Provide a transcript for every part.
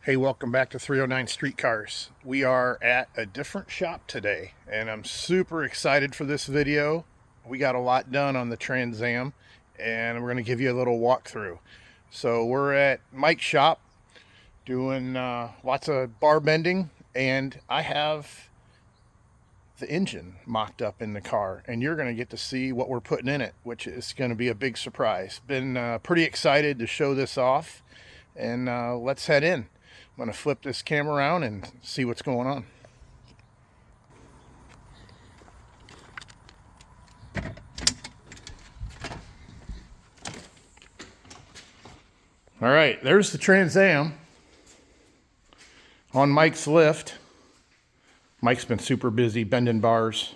Hey, welcome back to 309 Streetcars. We are at a different shop today, and I'm super excited for this video. We got a lot done on the Trans Am, and we're going to give you a little walkthrough. So we're at Mike's shop doing lots of bar bending, and I have the engine mocked up in the car, and you're going to get to see what we're putting in it, which is going to be a big surprise. Been pretty excited to show this off, and let's head in. I'm going to flip this camera around and see what's going on. All right, there's the Trans Am on Mike's lift. Mike's been super busy bending bars.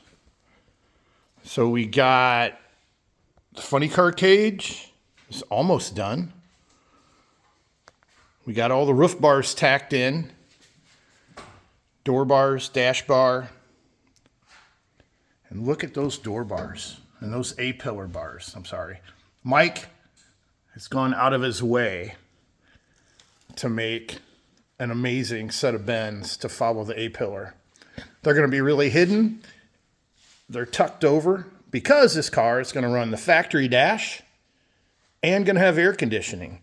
So we got the funny car cage. It's almost done. We got all the roof bars tacked in. Door bars, dash bar. And look at those door bars and those A-pillar bars. I'm sorry. Mike has gone out of his way to make an amazing set of bends to follow the A-pillar. They're going to be really hidden. They're tucked over because this car is going to run the factory dash and going to have air conditioning.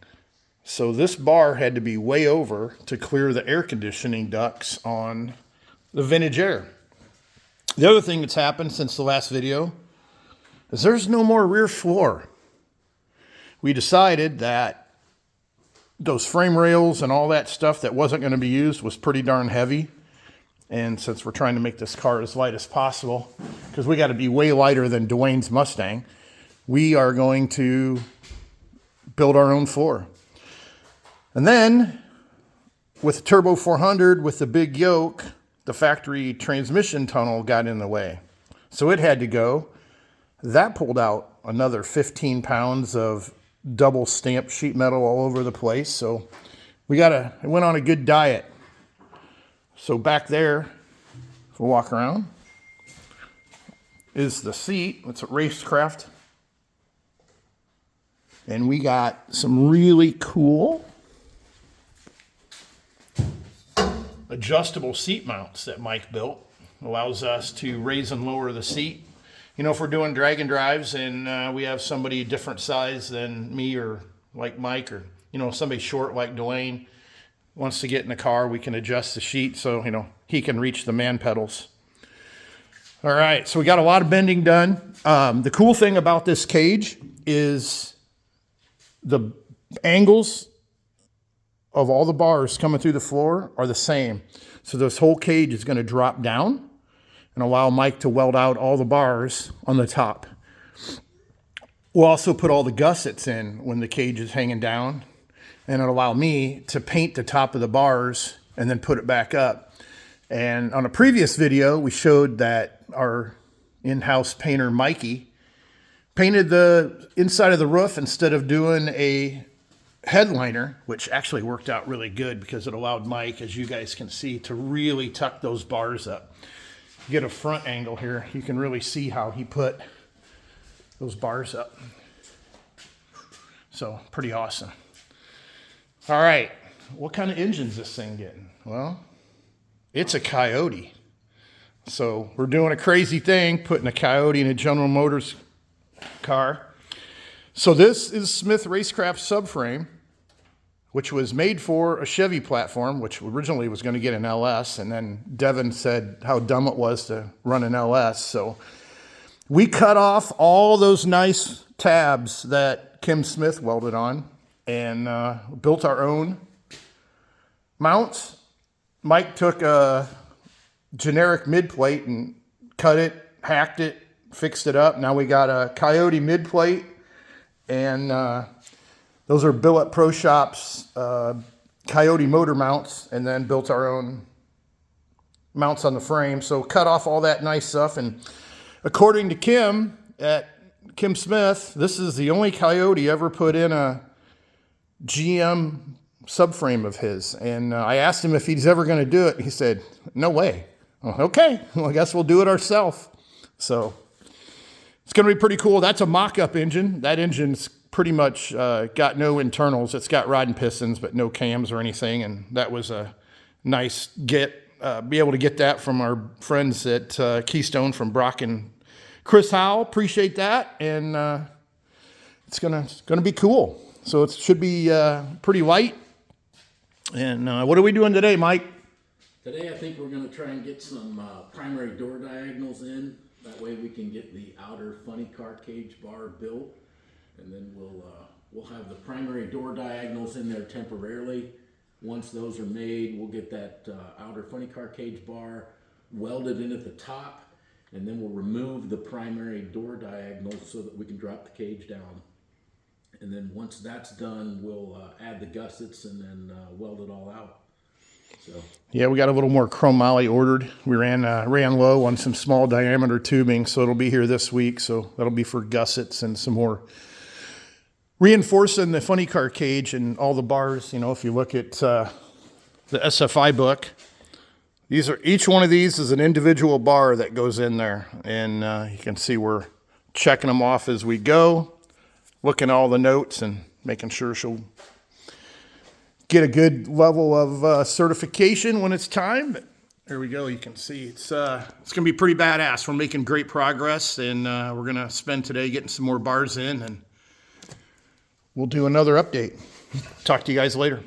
So this bar had to be way over to clear the air conditioning ducts on the Vintage Air. The other thing that's happened since the last video is there's no more rear floor. We decided that those frame rails and all that stuff that wasn't going to be used was pretty darn heavy. And since we're trying to make this car as light as possible, because we got to be way lighter than Dwayne's Mustang, we are going to build our own floor. And then, with the Turbo 400, with the big yoke, the factory transmission tunnel got in the way. So it had to go. That pulled out another 15 pounds of double stamped sheet metal all over the place. So it went on a good diet. So back there, if we walk around, is the seat. It's a Racecraft. And we got some really cool adjustable seat mounts that Mike built. Allows us to raise and lower the seat. You know, if we're doing drag and drives and we have somebody different size than me or like Mike, or, you know, somebody short like Dwayne wants to get in the car, we can adjust the sheet so, you know, he can reach the man pedals. All right, so we got a lot of bending done. The cool thing about this cage is the angles of all the bars coming through the floor are the same. So this whole cage is going to drop down and allow Mike to weld out all the bars on the top. We'll also put all the gussets in when the cage is hanging down, and it'll allow me to paint the top of the bars and then put it back up. And on a previous video, we showed that our in-house painter, Mikey, painted the inside of the roof instead of doing a headliner, which actually worked out really good because it allowed Mike, as you guys can see, to really tuck those bars up. Get a front angle here, you can really see how he put those bars up. So pretty awesome. All right, what kind of engine's this thing getting? Well, it's a Coyote. So we're doing a crazy thing, putting a Coyote in a General Motors car. So this is Smith Racecraft subframe, which was made for a Chevy platform, which originally was going to get an LS, and then Devin said how dumb it was to run an LS. So we cut off all those nice tabs that Kim Smith welded on and built our own mounts. Mike took a generic mid plate and cut it, hacked it, fixed it up. Now we got a Coyote mid plate. And those are Billet Pro Shops Coyote motor mounts, and then built our own mounts on the frame. So cut off all that nice stuff. And according to Kim Smith, this is the only Coyote ever put in a GM subframe of his. And I asked him if he's ever going to do it. He said, no way. Well, okay, well, I guess we'll do it ourselves. So it's going to be pretty cool. That's a mock-up engine. That engine's pretty much got no internals. It's got rod and pistons, but no cams or anything. And that was a nice be able to get that from our friends at Keystone from Brock and Chris Howell. Appreciate that. And it's gonna be cool. So it should be pretty light. And what are we doing today, Mike? Today I think we're going to try and get some primary door diagonals in. That way we can get the outer funny car cage bar built. And then we'll have the primary door diagonals in there temporarily. Once those are made, we'll get that outer funny car cage bar welded in at the top. And then we'll remove the primary door diagonals so that we can drop the cage down. And then once that's done, we'll add the gussets and then weld it all out. So. Yeah, we got a little more chromoly ordered. We ran low on some small diameter tubing, so it'll be here this week. So that'll be for gussets and some more reinforcing the funny car cage and all the bars. You know, if you look at the SFI book, each one of these is an individual bar that goes in there, and you can see we're checking them off as we go, looking at all the notes and making sure she'll get a good level of certification when it's time. But there we go. You can see it's going to be pretty badass. We're making great progress, and we're going to spend today getting some more bars in, and we'll do another update. Talk to you guys later.